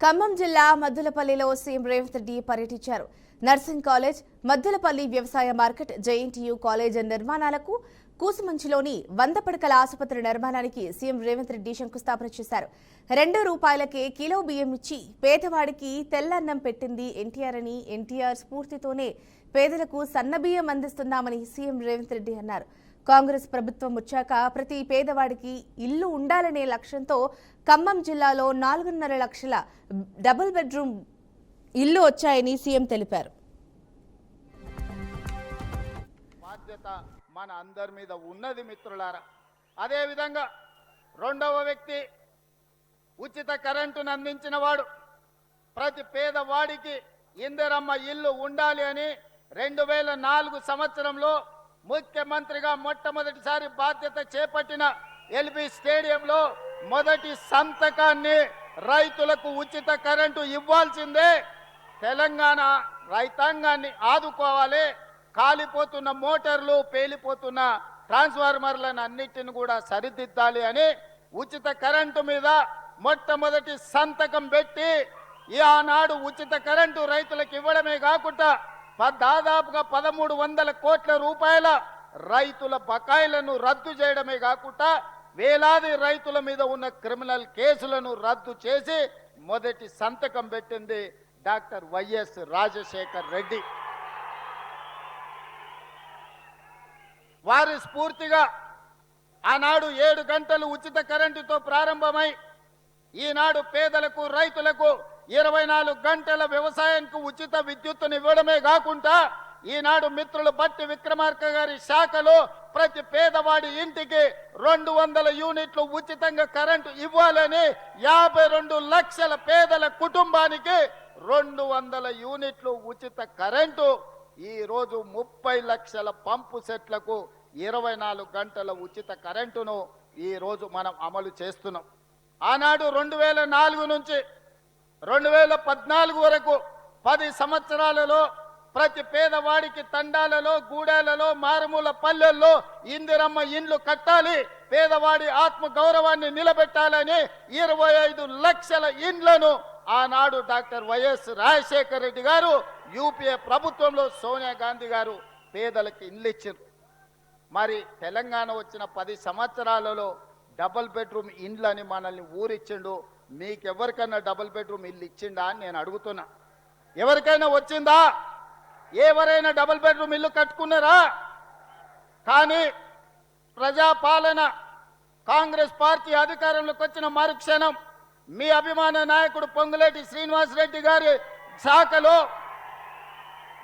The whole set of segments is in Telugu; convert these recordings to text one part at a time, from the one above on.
ఖమ్మం జిల్లా మద్దులపల్లిలో సీఎం రేవంత్ రెడ్డి పర్యటించారు. నర్సింగ్ కాలేజ్, మద్దులపల్లి వ్యవసాయ మార్కెట్, జేఎన్టీయూ కాలేజ్ నిర్మాణాలకు, కూసుమంచిలోని 100 పడకల ఆసుపత్రి నిర్మాణానికి సీఎం రేవంత్ రెడ్డి శంకుస్థాపన చేశారు. ₹2కే కిలో బియ్యం ఇచ్చి పేదవాడికి తెల్లన్నం పెట్టింది ఎన్టీఆర్ అని, ఎన్టీఆర్ స్ఫూర్తితోనే పేదలకు సన్నబియ్యం అందిస్తున్నామని సీఎం రేవంత్ రెడ్డి అన్నారు. కాంగ్రెస్ ప్రభుత్వం వచ్చాక ప్రతి పేదవాడికి ఇల్లు ఉండాలనే లక్ష్యంతో ఖమ్మం జిల్లాలో 4.5 లక్షల డబుల్ బెడ్రూమ్ ఇల్లు వచ్చాయని సీఎం తెలిపారు. బాధ్యత మన అందరి మీద ఉన్నది మిత్రులారా. అదేవిధంగా రెండవ వ్యక్తి ఉచిత కరెంటును అందించిన వాడు. ప్రతి పేదవాడికి ఇందిరమ్మ ఇల్లు ఉండాలి అని 2004 సంవత్సరంలో ముఖ్యమంత్రిగా మొట్టమొదటిసారి బాధ్యత చేపట్టిన ఎల్బీ స్టేడియంలో మొదటి సంతకాన్ని రైతులకు ఉచిత కరెంటు ఇవ్వాల్సిందే. తెలంగాణ రైతాంగాన్ని ఆదుకోవాలి. కాలిపోతున్న మోటార్లు, పేలిపోతున్న ట్రాన్స్ఫార్మర్లను అన్నిటిని కూడా సరిదిద్దాలి అని ఉచిత కరెంటు మీద మొట్టమొదటి సంతకం పెట్టి ఆనాడు ఉచిత కరెంటు రైతులకు ఇవ్వడమే కాకుండా దాదాపుగా 1300 కోట్ల రూపాయల రైతుల బకాయిలను రద్దు చేయడమే కాకుండా వేలాది రైతుల మీద ఉన్న క్రిమినల్ కేసులను రద్దు చేసి మొదటి సంతకం పెట్టింది డాక్టర్ వైఎస్ రాజశేఖర్ రెడ్డి. వారి స్ఫూర్తిగా ఆనాడు 7 గంటలు ఉచిత కరెంటుతో ప్రారంభమై ఈనాడు పేదలకు, రైతులకు 24 గంటల వ్యవసాయానికి ఉచిత విద్యుత్తును ఇవ్వడమే కాకుండా ఈనాడు మిత్రులు బట్టి విక్రమార్క గారి శాఖలో ప్రతి పేదవాడి ఇంటికి 200 యూనిట్లు ఉచితంగా కరెంటు ఇవ్వాలని 52 లక్షల పేదల కుటుంబానికి 200 యూనిట్లు ఉచిత కరెంటు, ఈ రోజు 30 లక్షల పంపు సెట్లకు 24 గంటల ఉచిత కరెంటును ఈ రోజు మనం అమలు చేస్తున్నాం. ఆనాడు 2004 నుంచి 2014 వరకు 10 సంవత్సరాలలో ప్రతి పేదవాడికి తండాలలో, గూడాలలో, మారుమూల పల్లెల్లో ఇందిరమ్మ ఇండ్లు కట్టాలి, పేదవాడి ఆత్మ గౌరవాన్ని నిలబెట్టాలని 25 లక్షల ఇండ్లను ఆనాడు డాక్టర్ వైఎస్ రాజశేఖర రెడ్డి గారు యూపీఏ ప్రభుత్వంలో సోనియా గాంధీ గారు పేదలకు ఇండ్లు ఇచ్చారు. మరి తెలంగాణ వచ్చిన 10 సంవత్సరాలలో డబుల్ బెడ్రూమ్ ఇండ్లు అని మనల్ని ఊరిచ్చిండు. మీకెవరికైనా డబుల్ బెడ్రూమ్ ఇల్లు ఇచ్చిండా అని నేను అడుగుతున్నా. ఎవరికైనా వచ్చిందా? ఎవరైనా డబుల్ బెడ్రూమ్ ఇల్లు కట్టుకున్నారా? కానీ ప్రజాపాలన కాంగ్రెస్ పార్టీ అధికారంలోకి వచ్చిన మరుక్షణం మీ అభిమాన నాయకుడు పొంగులేటి శ్రీనివాసరెడ్డి గారి శాఖలో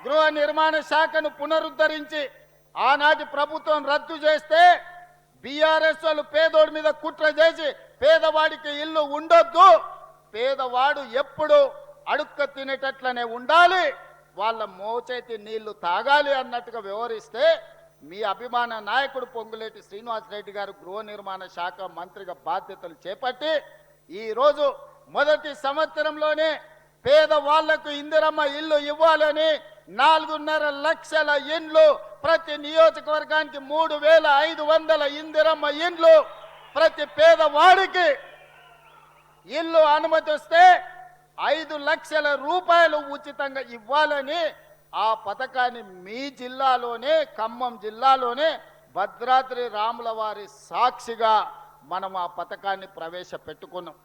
గృహ నిర్మాణ శాఖను పునరుద్ధరించి ఆనాటి ప్రభుత్వం రద్దు చేస్తే బీఆర్ఎస్ వాళ్ళు పేదోడి మీద కుట్ర చేసి పేదవాడికి ఇల్లు ఉండొద్దు, పేదవాడు ఎప్పుడు అడుక్క తినేటట్లనే ఉండాలి, వాళ్ళ మోచేతి నీళ్లు తాగాలి అన్నట్టుగా వ్యవహరిస్తే మీ అభిమాన నాయకుడు పొంగులేటి శ్రీనివాసరెడ్డి గారు గృహ నిర్మాణ శాఖ మంత్రిగా బాధ్యతలు చేపట్టి ఈరోజు మొదటి సంవత్సరంలోనే పేదవాళ్లకు ఇందిరమ్మ ఇల్లు ఇవ్వాలని 4.5 లక్షల ఇండ్లు, ప్రతి నియోజకవర్గానికి 3500 ఇందిరమ్మ ఇండ్లు, ప్రతి పేదవాడికి ఇల్లు అనుమతి వస్తే 5 లక్షల రూపాయలు ఉచితంగా ఇవ్వాలని ఆ పథకాన్ని మీ జిల్లాలోనే, ఖమ్మం జిల్లాలోనే భద్రాద్రి రాముల వారి సాక్షిగా మనం ఆ పథకాన్ని ప్రవేశపెట్టుకున్నాం.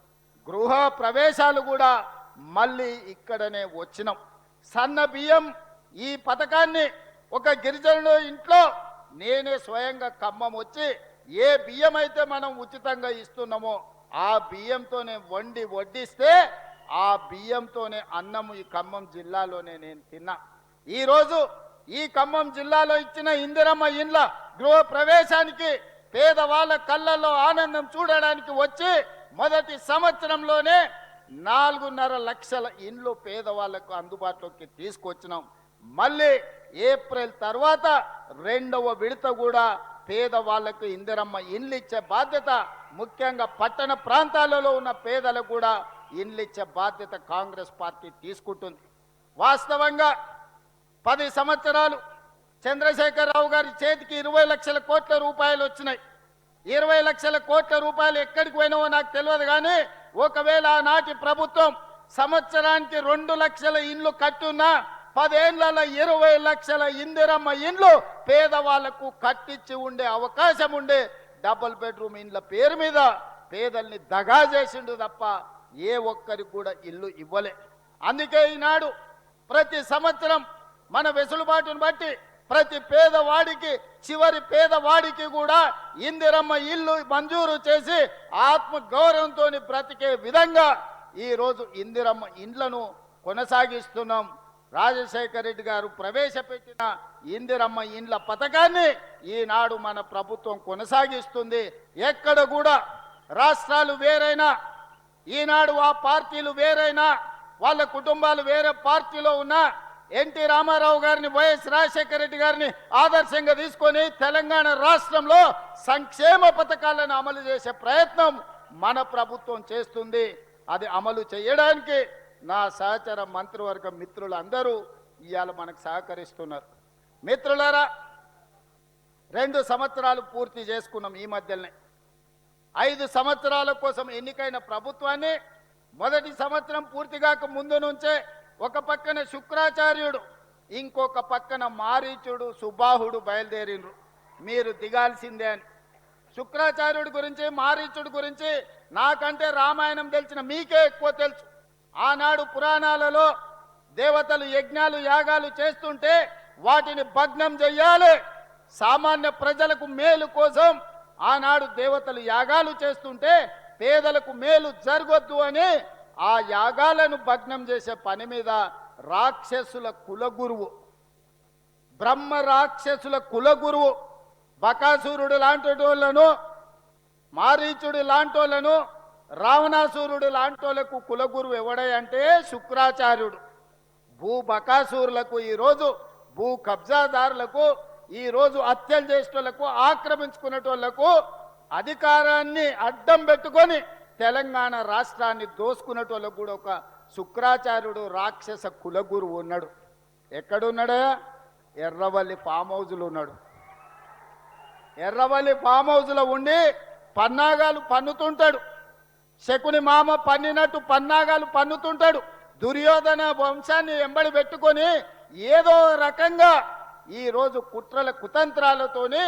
గృహ ప్రవేశాలు కూడా మళ్ళీ ఇక్కడనే వచ్చినాం. సన్న బియ్యం ఈ పథకాన్ని ఒక గిరిజనుల ఇంట్లో నేనే స్వయంగా ఖమ్మం వచ్చి ఏ బియ్యం అయితే మనం ఉచితంగా ఇస్తున్నామో ఆ బియ్యంతోనే వడ్డిస్తే ఆ బియ్యంతోనే అన్నము ఈ ఖమ్మం జిల్లాలోనే నేను తిన్నా. ఈరోజు ఈ ఖమ్మం జిల్లాలో ఇచ్చిన ఇందిరమ్మ ఇండ్ల గృహ ప్రవేశానికి పేదవాళ్ళ కళ్ళల్లో ఆనందం చూడడానికి వచ్చి మొదటి సంవత్సరంలోనే 4.5 లక్షల ఇండ్లు పేదవాళ్లకు అందుబాటులోకి తీసుకొచ్చినాం. మళ్ళీ ఏప్రిల్ తర్వాత 2వ విడత కూడా పేదవాళ్లకు ఇందిరమ్మ ఇండ్లు ఇచ్చే బాధ్యత, ముఖ్యంగా పట్టణ ప్రాంతాలలో ఉన్న పేదలకు కూడా ఇండ్లు ఇచ్చే బాధ్యత కాంగ్రెస్ పార్టీ తీసుకుంటుంది. వాస్తవంగా 10 సంవత్సరాలు చంద్రశేఖరరావు గారి చేతికి 20 లక్షల కోట్ల రూపాయలు వచ్చినాయి. 20 లక్షల కోట్ల రూపాయలు ఎక్కడికి పోయినావో నాకు తెలియదు. కానీ ఒకవేళ ఆనాటి ప్రభుత్వం సంవత్సరానికి 2 లక్షల ఇండ్లు కట్టున్నా 10 ఏళ్లలో 20 లక్షల ఇందిరమ్మ ఇండ్లు పేదవాళ్లకు కట్టించి ఉండే అవకాశం ఉండే డబుల్ బెడ్రూమ్ ఇండ్ల పేరు మీద పేదల్ని దగా చేసిండు తప్ప ఏ ఒక్కరికి కూడా ఇల్లు ఇవ్వలే. అందుకే ఈనాడు ప్రతి సంవత్సరం మన వెసులుబాటును బట్టి ప్రతి పేదవాడికి చివరి పేదవాడికి కూడా ఇందిరమ్మ ఇల్లు మంజూరు చేసి ఆత్మ గౌరవంతో బ్రతికే విధంగా ఈరోజు ఇందిరమ్మ ఇండ్లను కొనసాగిస్తున్నాం. రాజశేఖర రెడ్డి గారు ప్రవేశపెట్టిన ఇందిరమ్మ ఇండ్ల పథకాన్ని ఈనాడు మన ప్రభుత్వం కొనసాగిస్తుంది. ఎక్కడ కూడా రాష్ట్రాలు వేరైనా, ఈనాడు ఆ పార్టీలు వేరైనా, వాళ్ళ కుటుంబాలు వేరే పార్టీలో ఉన్నా ఎన్టీ రామారావు గారిని, వైఎస్ రాజశేఖర రెడ్డి గారిని ఆదర్శంగా తీసుకొని తెలంగాణ రాష్ట్రంలో సంక్షేమ పథకాలను అమలు చేసే ప్రయత్నం మన ప్రభుత్వం చేస్తుంది. అది అమలు చేయడానికి నా సహచర మంత్రివర్గ మిత్రులు అందరూ ఇవాళ మనకు సహకరిస్తున్నారు. మిత్రులారా, 2 సంవత్సరాలు పూర్తి చేసుకున్నాం. ఈ మధ్యలోనే 5 సంవత్సరాల కోసం ఎన్నికైన ప్రభుత్వాన్ని మొదటి సంవత్సరం పూర్తిగాక ముందు నుంచే ఒక పక్కన శుక్రాచార్యుడు, ఇంకొక పక్కన మారీచుడు, సుబాహుడు బయలుదేరినరు మీరు దిగాల్సిందే అని. శుక్రాచార్యుడి గురించి, మారీచుడి గురించి నాకంటే రామాయణం తెలిసిన మీకే ఎక్కువ తెలుసు. ఆనాడు పురాణాలలో దేవతలు యజ్ఞాలు యాగాలు చేస్తుంటే వాటిని భగ్నం చెయ్యాలి, సామాన్య ప్రజలకు మేలు కోసం ఆనాడు దేవతలు యాగాలు చేస్తుంటే పేదలకు మేలు జరగొద్దు అని ఆ యాగాలను భగ్నం చేసే పని మీద రాక్షసుల కులగురువు, బ్రహ్మ రాక్షసుల కులగురువు బకాసురుడు లాంటి వాళ్ళను, మారీచుడు లాంటి వాళ్ళను, రావణాసురుడు లాంటి వాళ్ళకు కులగురువు ఎవడంటే శుక్రాచార్యుడు. భూ బకాసురులకు, ఈరోజు భూ కబ్జాదారులకు, ఈరోజు హత్యలు చేసేటోళ్లకు, ఆక్రమించుకునేటోళ్లకు అధికారాన్ని అడ్డం పెట్టుకొని తెలంగాణ రాష్ట్రాన్ని దోసుకునేటోళ్ళకు కూడా ఒక శుక్రాచార్యుడు రాక్షస కులగురువు ఉన్నాడు. ఎక్కడున్నాడా? ఎర్రవల్లి ఫామ్ హౌజ్లో ఉన్నాడు. ఎర్రవల్లి ఫామ్ హౌజ్లో ఉండి పన్నాగాలు పన్నుతుంటాడు. శకుని మామ పన్నినట్టు పన్నాగాలు పన్నుతుంటాడు. దుర్యోధన వంశాన్ని ఎంబడి పెట్టుకొని ఏదో రకంగా ఈరోజు కుట్రల కుతంత్రాలతోనే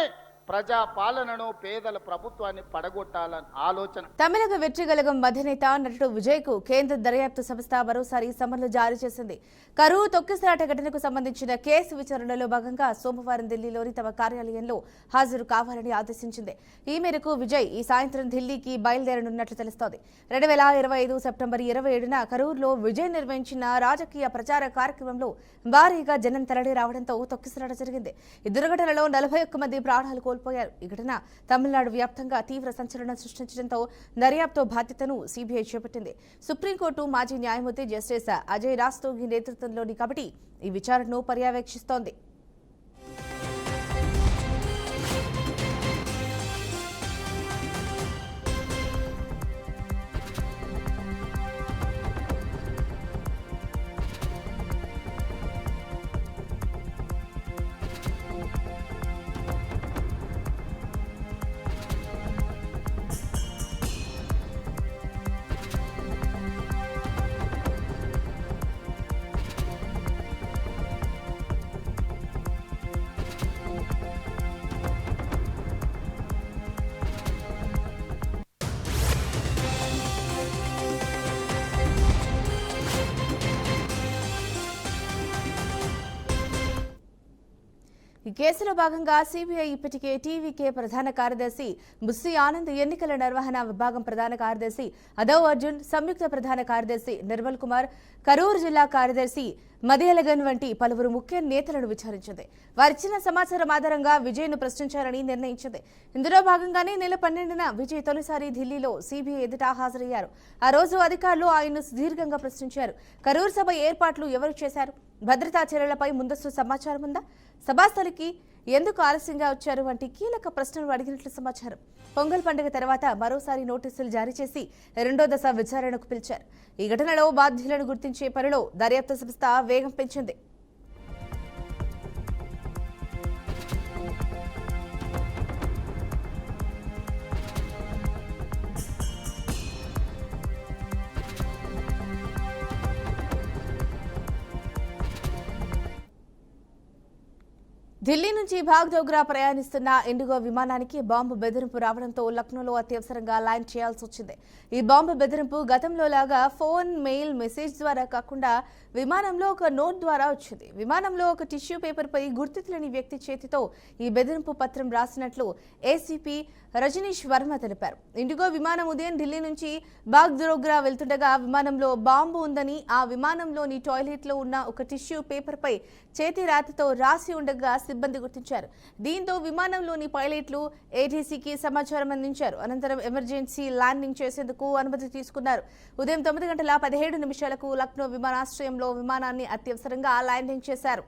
ప్రజా పాలనను, పేదల ప్రభుత్వాన్ని పడగొట్టాలని ఆలోచన. తమిళగ వెట్రిగలగం మధ్యనేత నటుడు విజయ్ కు కేంద్ర దర్యాప్తు సంస్థ మరోసారి సమన్లు జారీ చేసింది. కరువు తొక్కిసలాట ఘటనకు సంబంధించిన కేసు విచారణలో భాగంగా సోమవారం ఢిల్లీలోని తమ కార్యాలయంలో హాజరు కావాలని ఆదేశించింది. ఈ మేరకు విజయ్ ఈ సాయంత్రం ఢిల్లీకి బయలుదేరనున్నట్లు తెలుస్తోంది. 2025 సెప్టెంబర్ 27న కరూరులో విజయ్ నిర్వహించిన రాజకీయ ప్రచార కార్యక్రమంలో భారీగా జనం తరలి రావడంతో తొక్కిసలాట జరిగింది. ఈ దుర్ఘటనలో 41 మంది ప్రాణాలు కోల్పోయారు. ఈ ఘటన తమిళనాడు వ్యాప్తంగా తీవ్ర సంచలనం సృష్టించడంతో దర్యాప్తు బాధ్యతను సీబీఐ చేపట్టింది. సుప్రీంకోర్టు మాజీ న్యాయమూర్తి జస్టిస్ అజయ్ రాస్తోగి నేతృత్వంలోని కమిటీ ఈ విచారణను పర్యవేక్షిస్తోంది. ఈ కేసులో భాగంగా సీబీఐ ఇప్పటికే టీవీకే ప్రధాన కార్యదర్శి బుస్సి ఆనంద్, ఎన్నికల నిర్వహణ విభాగం ప్రధాన కార్యదర్శి అదవ్ అర్జున్, సంయుక్త ప్రధాన కార్యదర్శి నిర్మల్ కుమార్, కరూరు జిల్లా కార్యదర్శి మదియలగన్ వంటి పలువురు ముఖ్య నేతలను విచారించింది. వారిచ్చిన సమాచారం ఆధారంగా విజయ్ను ప్రశ్నించాలని నిర్ణయించింది. ఇందులో భాగంగానే నెల 12న విజయ్ తొలిసారి ఢిల్లీలో సీబీఐ ఎదుట హాజరయ్యారు. ఆ రోజు అధికారులు ఆయన్ను సుదీర్ఘంగా ప్రశ్నించారు. కరూరు సభ ఏర్పాట్లు ఎవరు చేశారు? భద్రతా చర్యలపై ముందస్తు సమాచారం ఉందా? సభాస్థలికి ఎందుకు ఆలస్యంగా వచ్చారు వంటి కీలక ప్రశ్నలు అడిగినట్లు సమాచారం. పొంగల్ పండుగ తర్వాత మరోసారి నోటీసులు జారీ చేసి 2వ దశ విచారణకు పిలిచారు. ఈ ఘటనలో బాధ్యులను గుర్తించే పనిలో దర్యాప్తు సంస్థ వేగం పెంచింది. ఢిల్లీ నుంచి బాగ్డోగ్రా ప్రయాణిస్తున్న ఇండిగో విమానానికి బాంబు బెదిరింపు రావడంతో లక్నోలో అత్యవసరంగా ల్యాండ్ చేయాల్సి వచ్చింది. ఈ బాంబు బెదిరింపు గతంలో లాగా ఫోన్, మెయిల్, మెసేజ్ ద్వారా కాకుండా విమానంలో ఒక నోట్ ద్వారా వచ్చింది. విమానంలో ఒక టిష్యూ పేపర్పై గుర్తు తెలియని వ్యక్తి చేతితో ఈ బెదిరింపు పత్రం రాసినట్లు ఏసీపీ రజనీష్ వర్మ తెలిపారు. ఇండిగో విమానం ఉదయం ఢిల్లీ నుంచి బాగ్డోగ్రా వెళ్తుండగా విమానంలో బాంబు ఉందని, ఆ విమానంలోని టాయిలెట్లో ఉన్న ఒక టిష్యూ పేపర్పై చేతి రాతతో రాసి ఉండగా సిబ్బంది గుర్తించారు. దీంతో విమానంలోని పైలట్లు ఏటీసీకి సమాచారం అందించారు. అనంతరం ఎమర్జెన్సీ ల్యాండింగ్ చేసేందుకు అనుమతి తీసుకున్నారు. ఉదయం 9:17 లక్నో విమానాశ్రయంలో విమానాన్ని అత్యవసరంగా ల్యాండింగ్ చేశారు.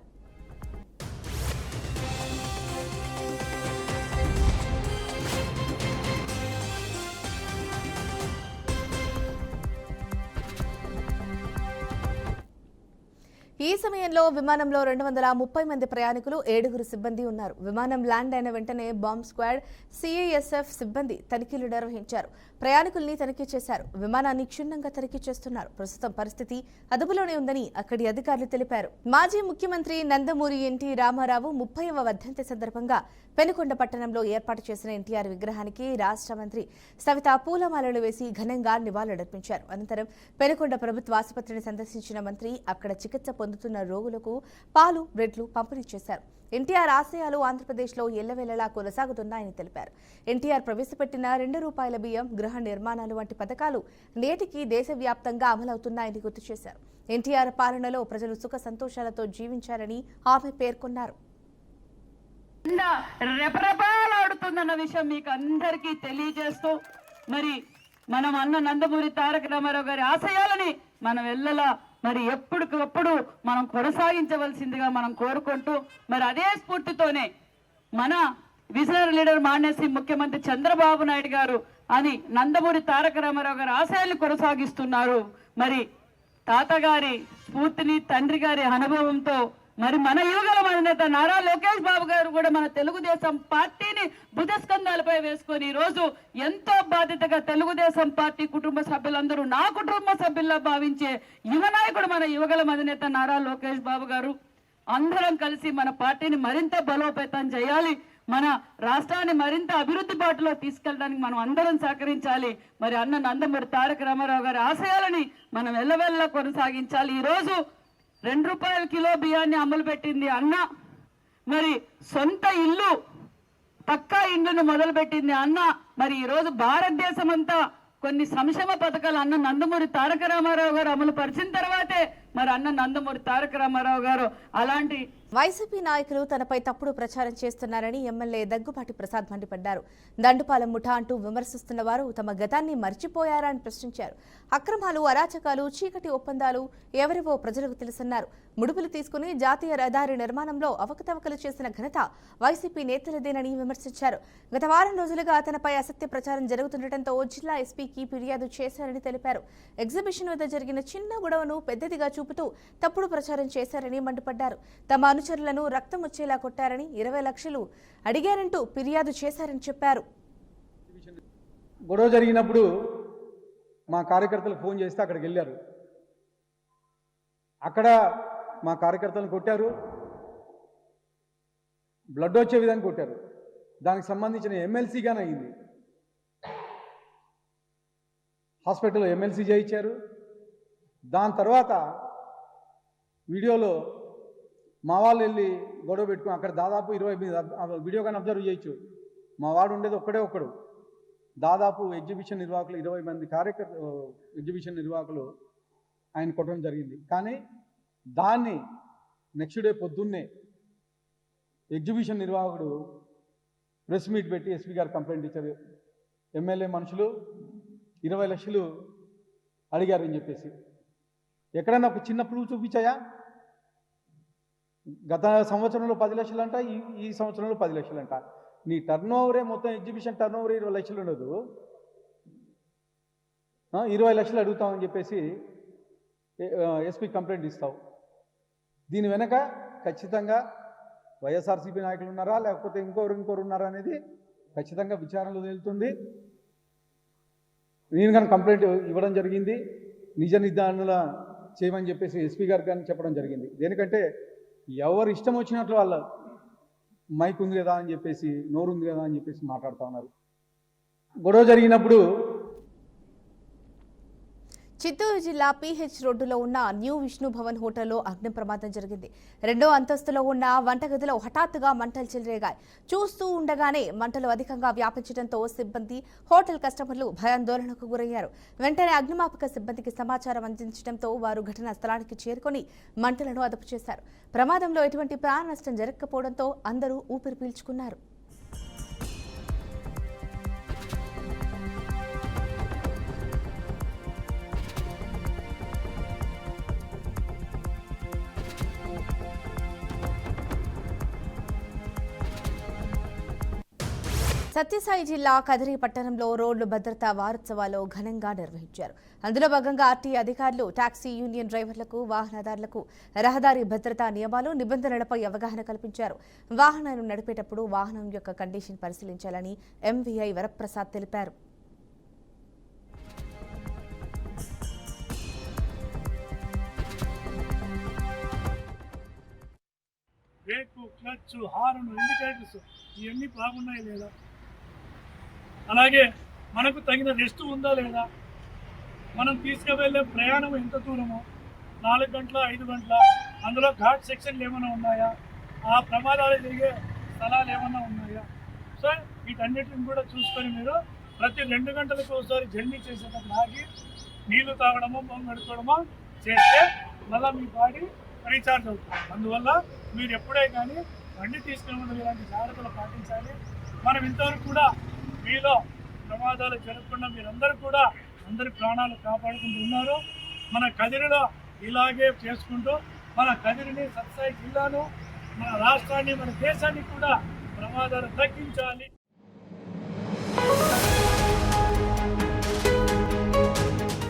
ఈ సమయంలో విమానంలో 230 మంది ప్రయాణికులు, 7 సిబ్బంది ఉన్నారు. విమానం ల్యాండ్ అయిన వెంటనే బాంబ్ స్క్వాడ్, సిఐఎస్ఎఫ్ సిబ్బంది తనిఖీలు నిర్వహించారు. ప్రయాణికుల్ని తనిఖీ చేశారు. విమానాన్ని క్షుణ్ణంగా తనిఖీ చేస్తున్నారు. ప్రస్తుతం పరిస్థితి అదుపులోనే ఉందని అక్కడి అధికారులు తెలిపారు. మాజీ ముఖ్యమంత్రి నందమూరి ఎన్టీ రామారావు 30వ వర్ధంతి సందర్భంగా పెనుకొండ పట్టణంలో ఏర్పాటు చేసిన ఎన్టీఆర్ విగ్రహానికి రాష్ట్ర మంత్రి సవిత పూలమాలలు వేసి ఘనంగా నివాళులర్పించారు. అనంతరం పెనుకొండ ప్రభుత్వ ఆసుపత్రిని సందర్శించిన మంత్రి అక్కడ చికిత్స పొందుతున్న రోగులకు పాలు, బ్రెడ్లు పంపిణీ చేశారు. ఎన్టీఆర్ ఆశయాలు ఆంధ్రప్రదేశ్లో ఎల్లవేళలా కొనసాగుతున్నాయని తెలిపారు. ఎన్టీఆర్ ప్రవేశపెట్టిన ₹2 బియ్యం, గృహ నిర్మాణాలు వంటి పథకాలు నేటికి దేశవ్యాప్తంగా అమలవుతున్నాయని గుర్తు చేశారు. ఎన్టీఆర్ పాలనలో ప్రజలు సుఖ సంతోషాలతో జీవించారని ఆమె పేర్కొన్నారు. రెపరెపాలాడుతుందన్న విషయం మీకు అందరికీ తెలియజేస్తూ, మరి మనం అన్న నందమూరి తారక రామారావు గారి ఆశయాలని మనం ఎల్లలా మరి ఎప్పటికప్పుడు మనం కొనసాగించవలసిందిగా మనం కోరుకుంటూ, మరి అదే స్ఫూర్తితోనే మన విజనరీ లీడర్ మాన్యశ్రీ ముఖ్యమంత్రి చంద్రబాబు నాయుడు గారు అని నందమూరి తారక రామారావు గారి ఆశయాల్ని కొనసాగిస్తున్నారు. మరి తాతగారి స్ఫూర్తిని, తండ్రి గారి అనుభవంతో మరి మన యువగల అధినేత నారా లోకేష్ బాబు గారు కూడా మన తెలుగుదేశం పార్టీని భుజస్కంధాలపై వేసుకొని ఈ రోజు ఎంతో బాధ్యతగా తెలుగుదేశం పార్టీ కుటుంబ సభ్యులందరూ నా కుటుంబ సభ్యుల్లా భావించే యువ నాయకుడు మన యువగల అధినేత నారా లోకేష్ బాబు గారు. అందరం కలిసి మన పార్టీని మరింత బలోపేతం చేయాలి, మన రాష్ట్రాన్ని మరింత అభివృద్ధి బాటలో తీసుకెళ్ళడానికి మనం అందరం సహకరించాలి. మరి అన్న నందమూరి తారక రామారావు గారి ఆశయాలని మనం ఎల్లవెల్లా కొనసాగించాలి. ఈరోజు ₹2 కిలో బియ్యాన్ని అమలు పెట్టింది అన్న, మరి సొంత ఇల్లు, పక్కా ఇండ్లను మొదలు పెట్టింది అన్న. మరి ఈరోజు భారతదేశం అంతా కొన్ని సంక్షేమ పథకాలు అన్న నందమూరి తారక రామారావు గారు అమలు పరిచిన తర్వాతే మరి అన్న నందమూరి తారక రామారావు గారు అలాంటి. వైసీపీ నాయకులు తనపై తప్పుడు ప్రచారం చేస్తున్నారని ఎమ్మెల్యే దగ్గుపాటి ప్రసాద్ మండిపడ్డారు. దండుపాలెం ముఠా అంటూ విమర్శిస్తున్న వారు తమ గతాన్ని మర్చిపోయారా అని ప్రశ్నించారు. అక్రమాలు, అరాచకాలు, చీకటి ఒప్పందాలు ఎవరివో ప్రజలకు తెలుసన్నారు. ముడుపులు తీసుకుని జాతీయ రహదారి నిర్మాణంలో అవకతవకలు చేసిన ఘనత వైసీపీ నేతలదేనని విమర్శించారు. గత వారం రోజులుగా తనపై అసత్య ప్రచారం జరుగుతుండటంతో జిల్లా ఎస్పీకి ఫిర్యాదు చేశారని తెలిపారు. ఎగ్జిబిషన్ వద్ద జరిగిన చిన్న గొడవను పెద్దదిగా చూపుతూ తప్పుడు ప్రచారం చేశారని మండిపడ్డారు. తమ అనుచరులను రక్తం వచ్చేలా కొట్టారని, 20 లక్షలు అడిగారంటూ ఫిర్యాదు చేశారని చెప్పారు. గొడవ జరిగినప్పుడు మా కార్యకర్తలు ఫోన్ చేస్తే అక్కడికి వెళ్ళారు. అక్కడ మా కార్యకర్తలను కొట్టారు, బ్లడ్ వచ్చే విధంగా కొట్టారు. దానికి సంబంధించిన ఎమ్మెల్సీగానే అయింది. హాస్పిటల్లో ఎమ్మెల్సీ చేయించారు. దాని తర్వాత వీడియోలో మా వాళ్ళు వెళ్ళి గొడవ పెట్టుకుని అక్కడ దాదాపు 20 వీడియో కానీ అబ్జర్వ్ చేయొచ్చు. మా వాడు ఉండేది ఒక్కడు. దాదాపు ఎగ్జిబిషన్ నిర్వాహకులు 20 మంది ఎగ్జిబిషన్ నిర్వాహకులు ఆయన కొట్టడం జరిగింది. కానీ దాన్ని నెక్స్ట్ డే పొద్దున్నే ఎగ్జిబిషన్ నిర్వాహకుడు ప్రెస్ మీట్ పెట్టి ఎస్పీ గారు కంప్లైంట్ ఇచ్చారు. ఎమ్మెల్యే మనుషులు 20 లక్షలు అడిగారని చెప్పేసి. ఎక్కడైనా ఒక చిన్న ప్రూఫ్ చూపించాయా? గత సంవత్సరంలో 10 లక్షలు అంట, ఈ సంవత్సరంలో 10 లక్షలు అంట. నీ టర్న్ ఓవరే మొత్తం ఎగ్జిబిషన్ టర్న్ ఓవర్ 20 లక్షలు ఉండదు. 20 లక్షలు అడుగుతామని చెప్పేసి ఎస్పీ కంప్లైంట్ ఇస్తావు. దీని వెనక ఖచ్చితంగా వైఎస్ఆర్సీపీ నాయకులు ఉన్నారా లేకపోతే ఇంకోరు ఉన్నారా అనేది ఖచ్చితంగా విచారణలో తేలుతుంది. నేను కానీ కంప్లైంట్ ఇవ్వడం జరిగింది. నిజ నిర్ధారణల చేయమని చెప్పేసి ఎస్పీ గారు కానీ చెప్పడం జరిగింది. దేనికంటే ఎవరు ఇష్టం వచ్చినట్లు వాళ్ళ మైక్ ఉంది కదా అని చెప్పేసి, నోరు ఉంది కదా అని చెప్పేసి మాట్లాడుతూ ఉన్నారు. గొడవ జరిగినప్పుడు చిత్తూరు జిల్లా పీహెచ్ రోడ్డులో ఉన్న న్యూ విష్ణు భవన్ హోటల్లో అగ్ని ప్రమాదం జరిగింది. 2వ అంతస్తులో ఉన్న వంటగదిలో హఠాత్తుగా మంటలు చెలరేగాయి. చూస్తూ ఉండగానే మంటలు అధికంగా వ్యాపించడంతో సిబ్బంది, హోటల్ కస్టమర్లు భయాందోళనకు గురయ్యారు. వెంటనే అగ్నిమాపక సిబ్బందికి సమాచారం అందించడంతో వారు ఘటనా స్థలానికి చేరుకొని మంటలను అదుపు చేశారు. ప్రమాదంలో ఎటువంటి ప్రాణ నష్టం జరగకపోవడంతో అందరూ ఊపిరి పీల్చుకున్నారు. సత్యసాయి జిల్లా కదిరి పట్టణంలో రోడ్లు భద్రతా వారోత్సవాలు ఘనంగా నిర్వహించారు. అందులో భాగంగా ఆర్టీ అధికారులు టాక్సీ యూనియన్ డ్రైవర్లకు, వాహనదారులకు రహదారి భద్రతా నియమాలు, నిబంధనలపై అవగాహన కల్పించారు. వాహనాలను నడిపేటప్పుడు వాహనం యొక్క కండిషన్ పరిశీలించాలని ఎంవీఐ వరప్రసాద్ తెలిపారు. బ్రేకు, క్లచ్, హార్న్, ఇండికేటర్స్ ఇవన్నీ బాగున్నాయి లేదా, అలాగే మనకు తగిన రెస్ట్ ఉందా లేదా, మనం తీసుకువెళ్ళే ప్రయాణం ఎంత దూరమో, 4 గంటల 5 గంటల, అందులో ఘాట్ సెక్షన్లు ఏమైనా ఉన్నాయా, ఆ ప్రమాదాలు జరిగే స్థలాలు ఏమైనా ఉన్నాయా. సో వీటన్నిటిని కూడా చూసుకొని మీరు ప్రతి 2 గంటలకు ఒకసారి జర్నీ చేసేటప్పుడు ఆగి నీళ్లు తాగడమో, గడుకోవడమో చేస్తే మళ్ళీ మీ బాడీ రీఛార్జ్ అవుతుంది. అందువల్ల మీరు ఎప్పుడే కానీ బండి తీసుకునే ఇలాంటి జాగ్రత్తలు పాటించాలి. మనం ఇంతవరకు కూడా మీలో ప్రమాదాలు జరగకుండా మీరందరూ కూడా అందరి ప్రాణాలు కాపాడుకుంటూ ఉన్నారు. మన కదిరిలో ఇలాగే చేసుకుంటూ మన కదిరిని, సత్యసాయి జిల్లాను, మన రాష్ట్రాన్ని, మన దేశాన్ని కూడా ప్రమాదాలు తగ్గించాలి.